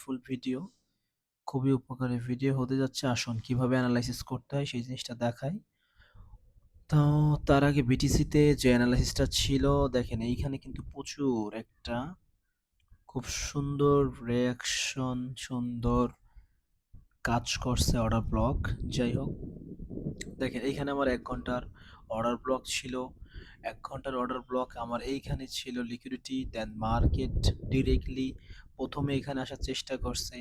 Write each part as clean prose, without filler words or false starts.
Full video, খুবই উপকারী video হতে যাচ্ছে। আসুন কিভাবে অ্যানালাইসিস করতে হয় সেই জিনিসটা দেখাই। তো তার আগে বিটিসিতে যে অ্যানালাইসিসটা ছিল, দেখেন এইখানে কিন্তু প্রচুর একটা খুব সুন্দর রিঅ্যাকশন, সুন্দর কাজ করছে অর্ডার ব্লক। যাই হোক, দেখেন এইখানে আমার ১ ঘন্টার অর্ডার ব্লক ছিল। ১ ঘন্টার অর্ডার ব্লক আমার এইখানে ছিল লিকুইডিটি, দেন মার্কেট ডিরেক্টলি ১ম এ এখানে আসার চেষ্টা করছে।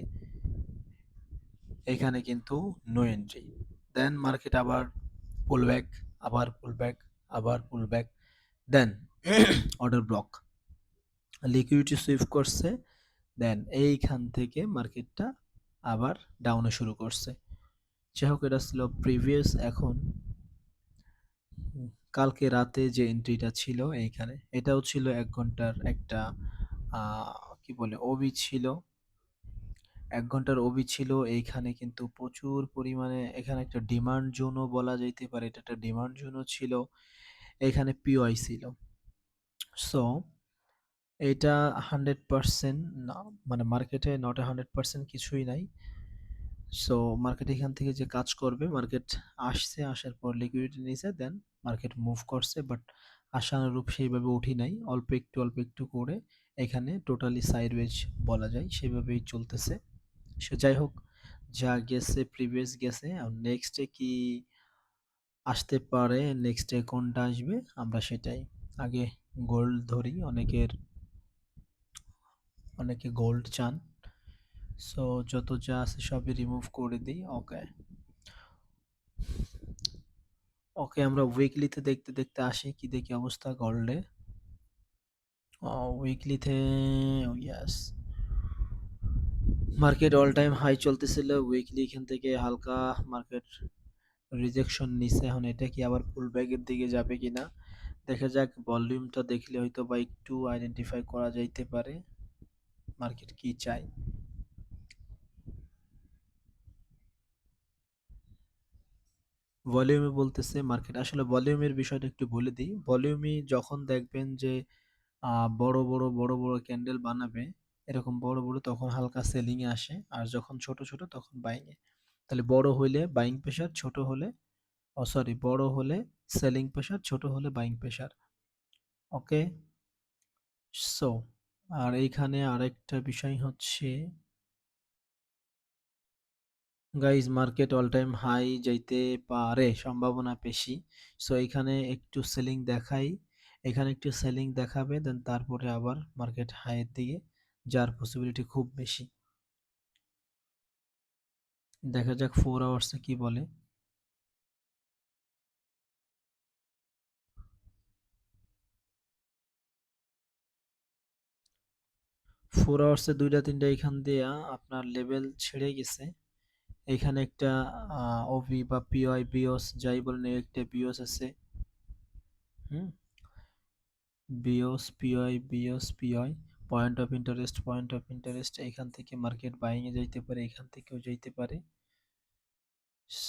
এখানে কিন্তু নো এন্ট্রি। দেন মার্কেট আবার পুলব্যাক, আবার পুলব্যাক, আবার পুলব্যাক, দেন অর্ডার ব্লক। লিকুইডিটি সুইপ করছে, দেন এইখান থেকে মার্কেটটা আবার ডাউনে শুরু করছে। যাই হোক, এটা ছিল প্রিভিয়াস। এখন কালকে রাতে যে এন্ট্রিটা ছিল এইখানে, এটাও ছিল ১ ঘন্টার একটা কি বলে ওবি ছিল। ১ ঘন্টার ওবি ছিল। এইখানে কিন্তু প্রচুর পরিমাণে এখানে একটা ডিমান্ড জোনও বলা যাইতে পারে। এটা একটা ডিমান্ড জোনও ছিল। এখানে পিওআই ছিল। সো এটা 100% না, মানে মার্কেটে নট এ 100% কিছুই নাই। সো মার্কেট এখান থেকে যে কাজ করবে, মার্কেট আসছে, আসার পর লিকুইডিটি নিছে, দেন মার্কেট মুভ করছে, বাট আশানুরূপ সেইভাবে উঠি নাই। অল্প একটু অল্প একটু করে এখানে টোটালি সাইডওয়েজ বলা যায়, সেভাবেই চলতেছে। সে যাই হোক, যা গেছে প্রিভিয়াস গেছে। আর নেক্সটে কি আসতে পারে, নেক্সটে কোনটা আসবে আমরা সেটাই আগে গোল্ড ধরি। অনেকে গোল্ড চান। সো যত যা আছে সবই রিমুভ করে দিই। ওকে, ওকে, আমরা উইকলিতে দেখতে দেখতে আসি কি দেখি অবস্থা গোল্ডে। উইকলিতে ইয়াস, মার্কেট অল টাইম হাই চলতেছিল। উইকলি এখান থেকে হালকা মার্কেট রিজেকশন নিছে। এখন এটা কি আবার পুল ব্যাকের দিকে যাবে কিনা দেখা যাক। ভলিউমটা দেখলে হয়তো বা একটু আইডেন্টিফাই করা যাইতে পারে মার্কেট কি চায়। ভলিউমে বলতেছে মার্কেট, আসলে ভলিউমের বিষয়টা একটু বলে দিই। ভলিউমই যখন দেখবেন যে বড় বড় ক্যান্ডেল বানাবে, এরকম বড় বড়, তখন হালকা সেলিং এ আসে। আর যখন ছোট ছোট তখন বাইং এ। তাহলে বড় হইলে বাইং প্রেসার, ছোট হলে সরি, বড় হলে সেলিং প্রেসার, ছোট হলে বাইং প্রেসার। ওকে, সো আর এইখানে আরেকটা বিষয় হচ্ছে guys, market all time high যাইতে পারে, সম্ভাবনা বেশি। সো এখানে একটু সেলিং দেখাই, এখানে একটু সেলিং দেখাবে, দেন তারপরে আবার মার্কেট হাইয়ের দিকে যার পসিবিলিটি খুব বেশি। দেখা যাক 4 আওয়ার্সে কি বলে। 4 আওয়ার্সে দুইটা তিনটা এখান দিয়ে আপনার লেভেল ছেড়ে গেছে। এখানে একটা ওভি বা পিওআই বিওস যাই বলেন, একটা বিওস আছে। হুম, BOS POI, BOS POI, point of interest, point of interest. এখান থেকে মার্কেট বাইং এ যাইতে পারে, এখান থেকেও যাইতে পারে।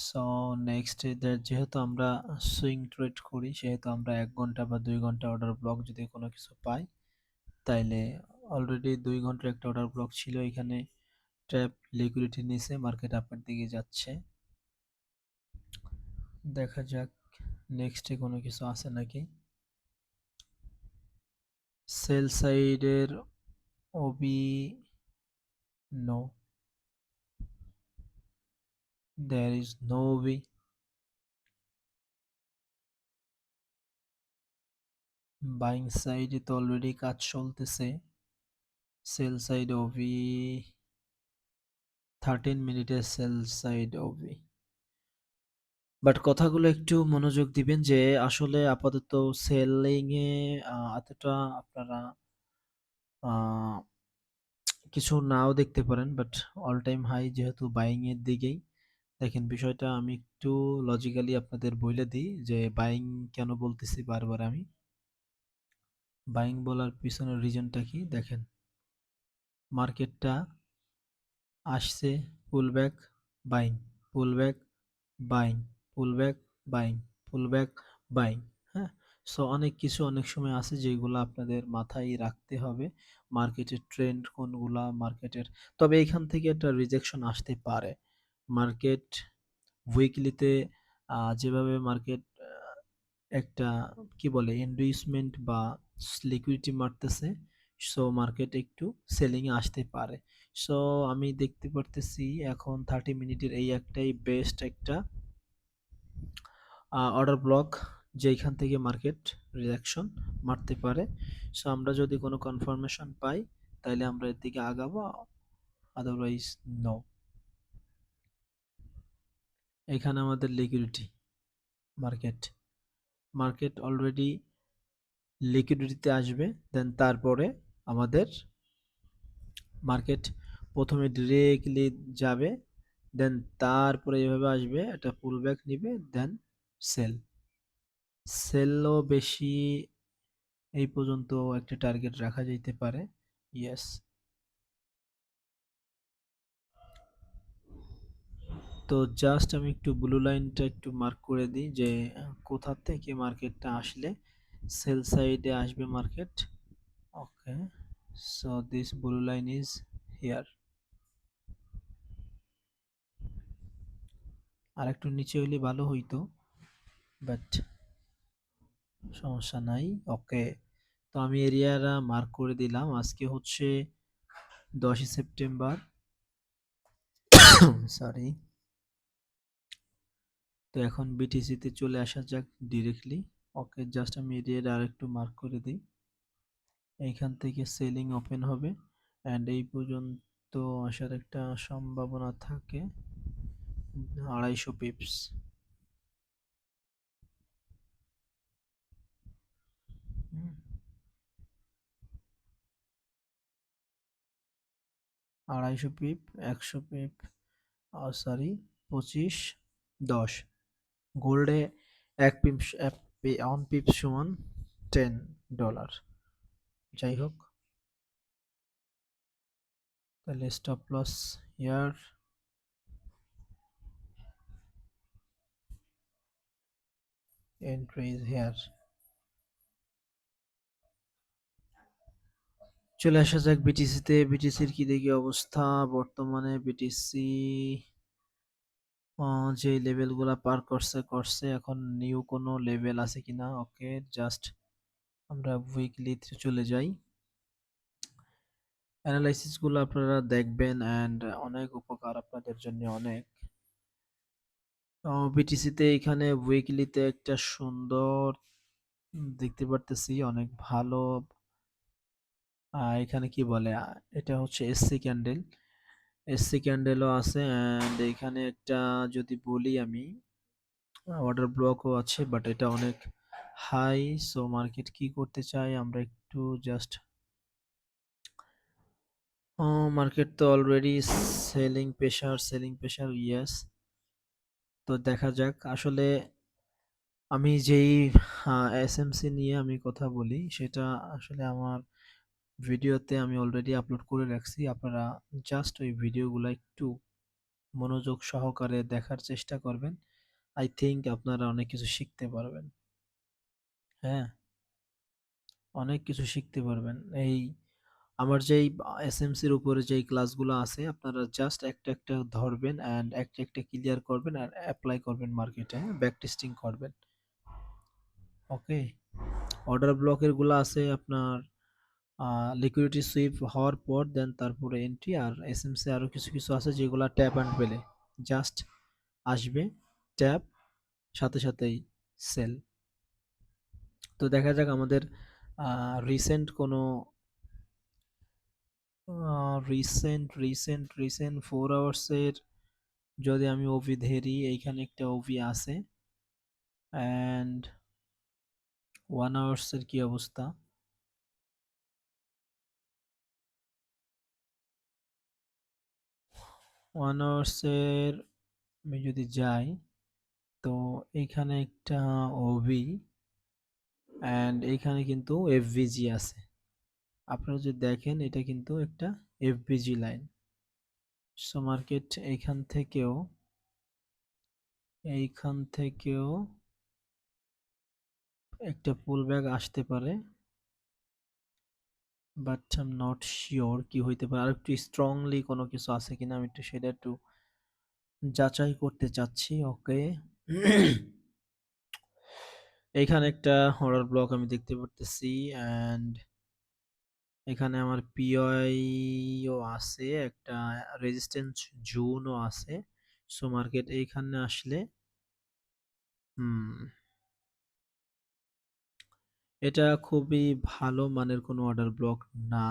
সো নেক্সট, যেহেতু আমরা সুইং ট্রেড করি, সেহেতু আমরা 1 ঘন্টা বা 2 ঘন্টা অর্ডার ব্লক যদি কোনো কিছু পাই, তাইলে অলরেডি 2 ঘন্টার একটা অর্ডার ব্লক ছিল। এখানে ট্র্যাপ লিকুইডিটি নিচে, মার্কেট আপের দিকে যাচ্ছে। দেখা যাক নেক্সটে কোনো কিছু আছে নাকি। সেল সাইডের OB, no, there is no OB. Buying সাইডে তো অলরেডি কাজ চলতেছে। সেল সাইড ওবি, 13 মিনিটের সেল সাইড ওবি। বাট কথাগুলো একটু মনোযোগ দিবেন যে আসলে আপাতত সেলিং এ এতটা আপনারা আহ, কিছু নাও দেখতে পারেন, বাট অল টাইম হাই যেহেতু বাইং এর দিকেই। দেখেন বিষয়টা আমি একটু লজিক্যালি আপনাদের বলে দিই যে বাইং কেন বলতেছি বারবার আমি। বাইং বলার পিছনের রিজনটা কি দেখেন, মার্কেটটা আসছে, pullback, buying, pullback, buying, pullback, buying, pullback, buying. হ্যাঁ, সো অনেক কিছু অনেক সময় আছে যেগুলো আপনাদের মাথায় রাখতে হবে। মার্কেটের ট্রেন্ড কোনগুলা, মার্কেটের, তবে এখান থেকে একটা রিজেকশন আসতে পারে। মার্কেট উইকলিতে যেভাবে মার্কেট একটা কি বলে ইনভেস্টমেন্ট বা লিকুইডিটি মারতেছে, সো মার্কেট একটু সেলিং এ আসতে পারে। সো আমি দেখতে পারতেছি এখন 30 মিনিটের এই একটাই বেস্ট একটা অর্ডার ব্লক, যেখান থেকে মার্কেট রিয়াকশন মারতে পারে। সো আমরা যদি কোনো কনফার্মেশন পাই তাহলে আমরা এর দিকে আগাবো, আদারওয়াইজ নো। এখানে আমাদের লিকুইডিটি, মার্কেট মার্কেট অলরেডি লিকুইডিটিতে আসবে, দেন তারপরে আমাদের মার্কেট প্রথমে ডিরেক্টলি যাবে, দেন তারপরে এভাবে আসবে, একটা পুল ব্যাক নিবে, দেন সেল। সেলও বেশি এই পর্যন্ত একটা টার্গেট রাখা যেতে পারে। ইয়েস। তো জাস্ট আমি একটু ব্লু লাইনটা একটু মার্ক করে দিই যে কোথা থেকে মার্কেটটা আসলে সেল সাইডে আসবে market. Okay, so this blue line is here. আর একটু নিচে হইলে ভালো হইতো, বাট সমস্যা নাই। ওকে, তো আমি এরিয়াটা মার্ক করে দিলাম। আজকে হচ্ছে 10ই সেপ্টেম্বর, সরি। তো এখন বিটিসিতে চলে আসা যাক ডিরেক্টলি। ওকে, জাস্ট আমি এরিয়াটা আর একটু মার্ক করে দিই। এইখান থেকে সেলিং ওপেন হবে অ্যান্ড এই পর্যন্ত আসার একটা সম্ভাবনা থাকে 250 পিপস। 250 পিপ, 100 পিপ, সরি 25, 10। গোল্ডে 1 পিপ, 1 পিপ সমান $10। যাই হোক, তাহলে stop loss here, entry is here. চলে আসা যাক বিটিসিতে। বিটিসির কি দেখি অবস্থা বর্তমানে। বিটিসি যে লেভেলগুলা পার করছে করছে, এখন নিউ কোনো লেভেল আছে কিনা। ওকে, জাস্ট আমরা উইকলিতে চলে যাই। অ্যানালাইসিস গুলো আপনারা দেখবেন অ্যান্ড অনেক উপকার আপনাদের জন্য অনেক। বিটিসিতে এখানে উইকলিতে একটা সুন্দর দেখতে পারতেছি, অনেক ভালো। এখানে কি বলে, এটা হচ্ছে এসসি ক্যান্ডেল, এসসি ক্যান্ডেলও আছে অ্যান্ড এখানে একটা যদি বলি আমি অর্ডার ব্লকও আছে, বাট এটা অনেক হাই। সো মার্কেট কি করতে চাই আমরা একটু জাস্ট, মার্কেট তো অলরেডি সেলিং প্রেশার ইয়েস। তো দেখা যাক আসলে আমি যেই এসএমসি নিয়ে আমি কথা বলি সেটা আসলে আমার ভিডিওতে আমি অলরেডি আপলোড করে রাখছি। আপনারা জাস্ট ওই ভিডিওগুলো একটু মনোযোগ সহকারে দেখার চেষ্টা করবেন। আই থিংক আপনারা অনেক কিছু শিখতে পারবেন। হ্যাঁ, অনেক কিছু শিখতে পারবেন। এই আমার যেই এসএমসির উপরে যেই ক্লাসগুলো আছে আপনারা জাস্ট একটা একটা ধরবেন অ্যান্ড একটা একটা ক্লিয়ার করবেন আর অ্যাপ্লাই করবেন মার্কেটে, ব্যাক টেস্টিং করবেন। ওকে, অর্ডার ব্লকের গুলো আছে আপনার লিকুইডিটি সুইপ হওয়ার পর দেন তারপরে এন্ট্রি, আর এসএমসি আরো কিছু কিছু আছে যেগুলো ট্যাপ অ্যান্ড পেলে জাস্ট আসবে, ট্যাপ, সাথে সাথেই সেল। তো দেখা যাক আমাদের রিসেন্ট কোনো রিসেন্ট 4 আওয়ার্সের যদি আমি ওভি ধরি, এইখানে একটা ওভি আছে অ্যান্ড 1 আওয়ার্সের কি অবস্থা। 1 আওয়ার্সের আমি যদি যাই, তো এইখানে একটা ওভি অ্যান্ড এইখানে কিন্তু এফভিজি আছে। আপনারা যদি দেখেন এটা কিন্তু একটা এফভিজি লাইন। সো মার্কেট এইখান থেকেও একটা পুল ব্যাক আসতে পারে, but I am not sure কি হইতে পারে। আর একটু স্ট্রংলি কোনো কিছু আছে কিনা আমি একটু সেটা একটু যাচাই করতে চাচ্ছি। ওকে। এখানে একটা হরর ব্লক আমি দেখতে পারতেছি, অ্যান্ড এখানে আমার পিওইও আছে, একটা রেজিস্ট্যান্স জোনও আছে। সো মার্কেট এইখানে আসলে হুম এটা খুবই ভালো মানের কোনো অর্ডার ব্লক না।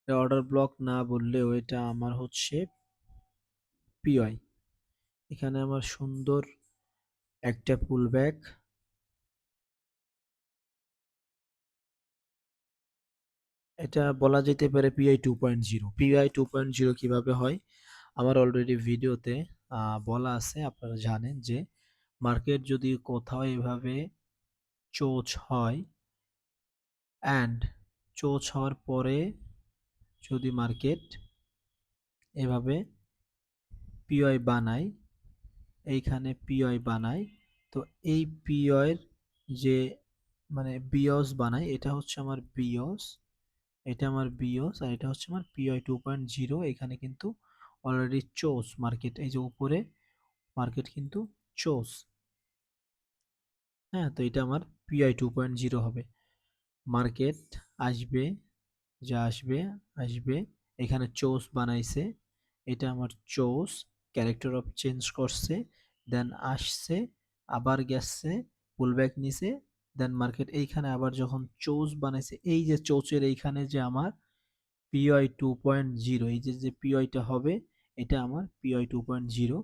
অর্ডার ব্লক না বললেও এটা আমার হচ্ছে পিওই। এখানে আমার সুন্দর একটা পুলব্যাক, এটা বলা যেতে পারে পিআই 2.0। পিআই 2.0 কিভাবে হয় আমার অলরেডি ভিডিওতে বলা আছে, আপনারা জানেন যে মার্কেট যদি কোথাও এভাবে চোচ হয়, অ্যান্ড চোচ হওয়ার পরে যদি মার্কেট এভাবে পিওই বানায়, এইখানে পিওই বানায়, তো এই পিওয়ের যে মানে বিয়স বানায়, এটা হচ্ছে আমার বিয়স, এটা আমার বিয়স, আর এটা হচ্ছে আমার পিওই 2.0। এখানে কিন্তু অলরেডি চোস মার্কেট, এই যে উপরে মার্কেট কিন্তু চোস। হ্যাঁ, তো এটা আমার পিওই 2.0 হবে। মার্কেট আসবে, যা আসবে আসবে, এখানে চোস বানাইছে, এটা আমার চোস, ক্যারেক্টার অফ চেঞ্জ করছে, দেন আসছে, আবার গেছে, পুলব্যাক নিছে, দেন মার্কেট এইখানে আবার যখন চোস বানাইছে, এই যে চোচের এইখানে যে আমার পিওয়াই 2.0, এই যে যে পিওয়াইটা হবে, এটা আমার পিওয়াই 2.0।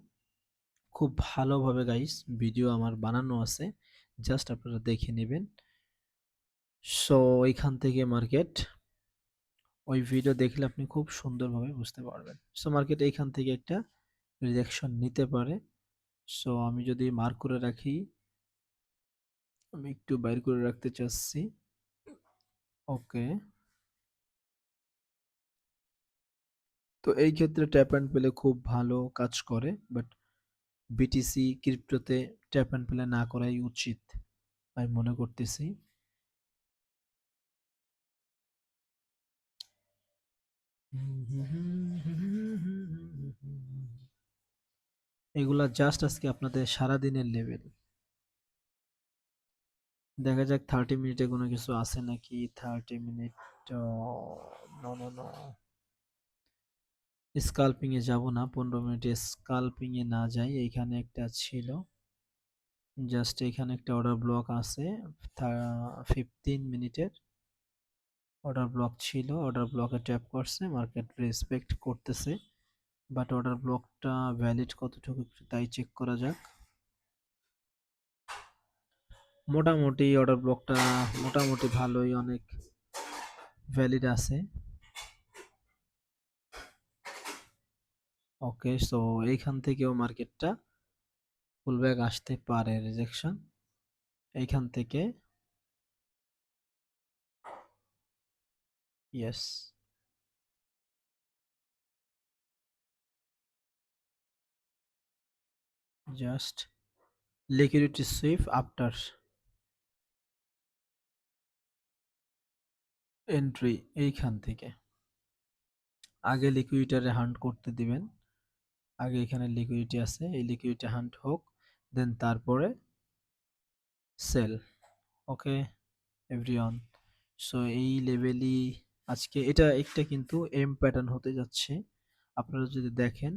খুব ভালোভাবে গাইস ভিডিও আমার বানানো আছে, জাস্ট আপনারা দেখে নেবেন। সো এইখান থেকে মার্কেট, ওই ভিডিও দেখলে আপনি খুব সুন্দরভাবে বুঝতে পারবেন। সো মার্কেট এইখান থেকে একটা রিজেকশন নিতে পারে। সো আমি যদি মার্ক করে রাখি, আমি একটু বাইর করে রাখতে চাচ্ছি। ওকে, তো এই ক্ষেত্রে ট্যাপ অ্যান্ড প্লে খুব ভালো কাজ করে, বাট বিটিসি ক্রিপ্টোতে ট্যাপ অ্যান্ড প্লে না করাই উচিত আমি মনে করতেছি। এগুলা জাস্ট আজকে আপনাদের সারাদিনের লেভেল। দেখা যাক 30 মিনিটে কোনো কিছু আছে নাকি। 30 minute, no no no, scalping এ যাব না, 15 মিনিটে স্কাল্পিং এ না যাই। এইখানে একটা ছিল, জাস্ট এখানে একটা অর্ডার ব্লক আছে, 15 মিনিটের অর্ডার ব্লক ছিল, অর্ডার ব্লকে ট্যাপ করছে, মার্কেট রেসপেক্ট করতেছে, বাট অর্ডার ব্লকটা ভ্যালিড কতটুকু একটু তাই চেক করা যাক। মোটামুটি অর্ডার ব্লকটা মোটামুটি ভালোই, অনেক ভ্যালিড আছে। ওকে, সো এইখান থেকেও মার্কেটটা পুলব্যাক আসতে পারে, রিজেকশন এইখান থেকে। Yes, just liquidity sweep after entry এইখান থেকে। আগে লিকুইডিটারে হান্ট করতে দিবেন, আগে এখানে লিকুইডিটি আছে, এই লিকুইডিটি হান্ট হোক, দেন তারপরে সেল। ওকে এভরিওয়ান, সো এই লেভেলই আজকে, এটা একটা কিন্তু এম প্যাটার্ন হতে যাচ্ছে, আপনারা যদি দেখেন।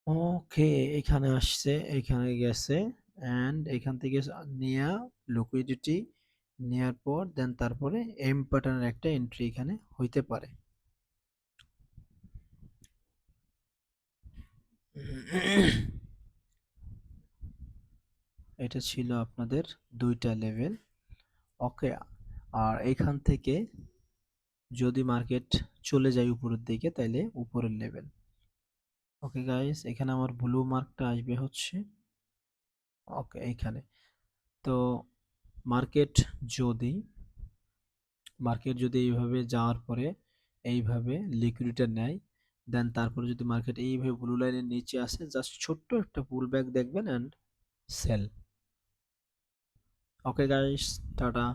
ওকে, এখানে আসছে, এখানে গেছে, অ্যান্ড এখান থেকে নেয়া লিকুইডিটি নেয়ার পর দেন তারপরে এম প্যাটার্নের একটা এন্ট্রি এখানে হইতে পারে। এটা ছিল আপনাদের দুইটা লেভেল। ওকে, আর এখান থেকে যদি মার্কেট চলে যায় উপরের দিকে, তাইলে উপরের লেভেল। ওকে গাইস, এখানে আমার ব্লু মার্কটা আসবে হচ্ছে, ওকে এইখানে। তো মার্কেট যদি এইভাবে যাওয়ার পরে এইভাবে লিকুইডিটি নেয়, দেন তারপরে যদি মার্কেট এইভাবে ব্লু লাইনের নিচে আসে, জাস্ট ছোট্ট একটা পুল ব্যাক দেখবেন and sell. Okay guys, tata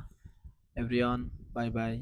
everyone, bye by.